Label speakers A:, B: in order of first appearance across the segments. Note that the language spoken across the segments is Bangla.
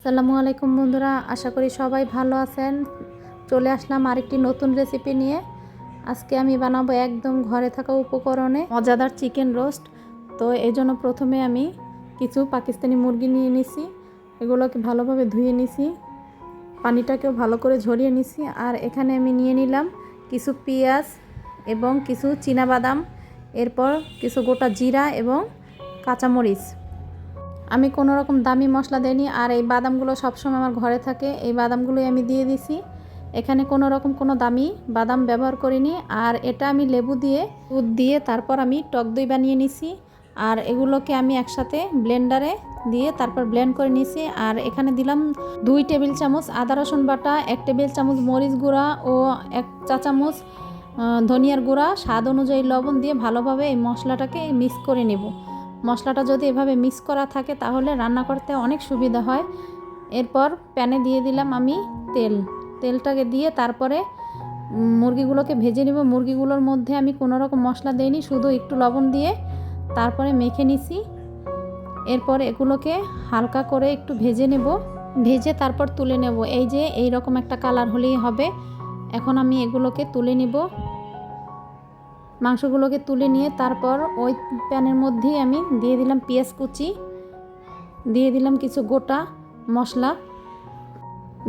A: আসসালামু আলাইকুম বন্ধুরা, আশা করি সবাই ভালো আছেন। চলে আসলাম আরেকটি নতুন রেসিপি নিয়ে। আজকে আমি বানাবো একদম ঘরে থাকা উপকরণে মজাদার চিকেন রোস্ট। তো এই জন্য প্রথমে আমি কিছু পাকিস্তানি মুরগি নিয়ে নিছি, এগুলোকে ভালোভাবে ধুয়ে নিছি, পানিটাকেও ভালো করে ঝরিয়ে নিছি। আর এখানে আমি নিয়ে নিলাম কিছু পেঁয়াজ এবং কিছু চীনাবাদাম, এরপর কিছু গোটা জিরা এবং কাঁচামরিচ। আমি কোনো রকম দামি মশলা দেইনি, আর এই বাদামগুলো সবসময় আমার ঘরে থাকে, এই বাদামগুলোই আমি দিয়ে দিছি। এখানে কোনো রকম কোনো দামি বাদাম ব্যবহার করিনি। আর এটা আমি লেবু দিয়ে দুধ দিয়ে তারপর আমি টক দই বানিয়ে নিছি। আর এগুলোকে আমি একসাথে ব্লেন্ডারে দিয়ে তারপর ব্লেন্ড করে নিছি। আর এখানে দিলাম 2 টেবিল চামচ আদা রসুন বাটা, 1 টেবিল চামচ মরিচ গুঁড়া ও 1 চা চামচ ধনিয়ার গুঁড়া, স্বাদ অনুযায়ী লবণ দিয়ে ভালোভাবে এই মশলাটাকে মিক্স করে নেব। মশলাটা যদি এভাবে মিক্স করা থাকে তাহলে রান্না করতে অনেক সুবিধা হয়। এরপর প্যানে দিয়ে দিলাম আমি তেলটাকে দিয়ে তারপরে মুরগিগুলোকে ভেজে নেব। মুরগিগুলোর মধ্যে আমি কোনো রকম মশলা দেইনি, শুধু একটু লবণ দিয়ে তারপরে মেখে নিছি। এরপর এগুলোকে হালকা করে একটু ভেজে নেব, ভেজে তারপর তুলে নেব। এই যে এই রকম একটা কালার হলেই হবে। এখন আমি এগুলোকে তুলে নিব। মাংসগুলোকে তুলে নিয়ে তারপর ওই প্যানের মধ্যেই আমি দিয়ে দিলাম পেঁয়াজ কুচি, দিয়ে দিলাম কিছু গোটা মশলা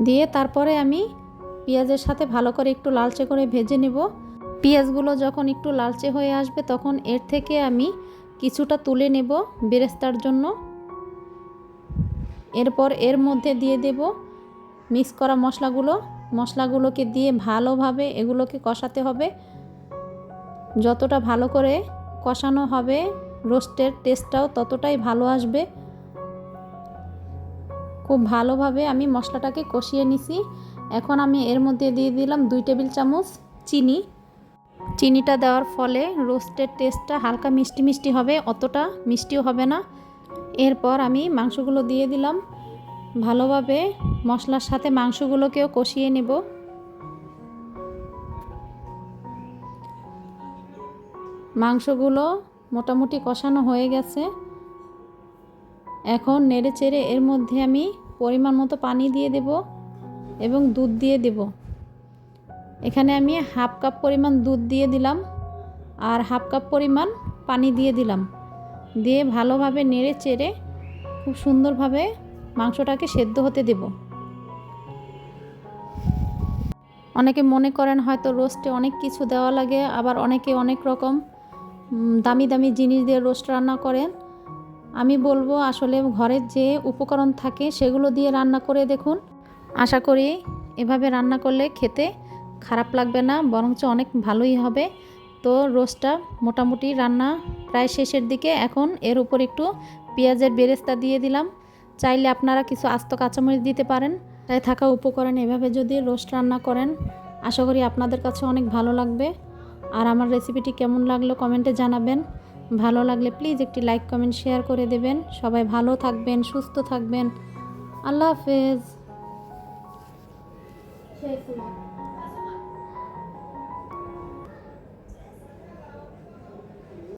A: দিয়ে তারপরে আমি পেঁয়াজের সাথে ভালো করে একটু লালচে করে ভেজে নেব। পেঁয়াজগুলো যখন একটু লালচে হয়ে আসবে তখন এর থেকে আমি কিছুটা তুলে নেব বেরেস্তার জন্য। এরপর এর মধ্যে দিয়ে দেব মিক্স করা মশলাগুলোকে দিয়ে ভালোভাবে এগুলোকে কষাতে হবে। যতটা ভালো করে কষানো হবে রোস্টের টেস্টটাও ততটাই ভালো আসবে। খুব ভালোভাবে আমি মশলাটাকে কষিয়ে নিছি। এখন আমি এর মধ্যে দিয়ে দিলাম 2 টেবিল চামচ চিনিটা দেওয়ার ফলে রোস্টের টেস্টটা হালকা মিষ্টি মিষ্টি হবে, অতটা মিষ্টিও হবে না। এরপর আমি মাংসগুলো দিয়ে দিলাম, ভালোভাবে মশলার সাথে মাংসগুলোকেও কষিয়ে নেব। মাংসগুলো মোটামুটি কষানো হয়ে গেছে। এখন নেড়ে চেড়ে এর মধ্যে আমি পরিমাণ মতো পানি দিয়ে দেব এবং দুধ দিয়ে দেব। এখানে আমি 1/2 কাপ পরিমাণ দুধ দিয়ে দিলাম আর 1/2 কাপ পরিমাণ পানি দিয়ে দিলাম। দিয়ে ভালোভাবে নেড়ে চেড়ে খুব সুন্দরভাবে মাংসটাকে সেদ্ধ হতে দেব। অনেকে মনে করেন হয়তো রোস্টে অনেক কিছু দেওয়া লাগে, আবার অনেকে অনেক রকম দামি দামি জিনিস দিয়ে রোস্ট রান্না করেন। আমি বলবো আসলে ঘরের যে উপকরণ থাকে সেগুলো দিয়ে রান্না করে দেখুন। আশা করি এভাবে রান্না করলে খেতে খারাপ লাগবে না, বরঞ্চ অনেক ভালোই হবে। তো রোস্টটা মোটামুটি রান্না প্রায় শেষের দিকে। এখন এর উপর একটু পেঁয়াজের বেরেস্তা দিয়ে দিলাম। চাইলে আপনারা কিছু আস্ত কাঁচামরিচ দিতে পারেন। তাই থাকা উপকরণ এভাবে যদি রোস্ট রান্না করেন আশা করি আপনাদের কাছে অনেক ভালো লাগবে। আর আমার রেসিপিটি কেমন লাগলো কমেন্টে জানাবেন। ভালো লাগলে প্লিজ একটি লাইক কমেন্ট শেয়ার করে দেবেন। সবাই ভালো থাকবেন, সুস্থ থাকবেন। আল্লাহ হাফেজ।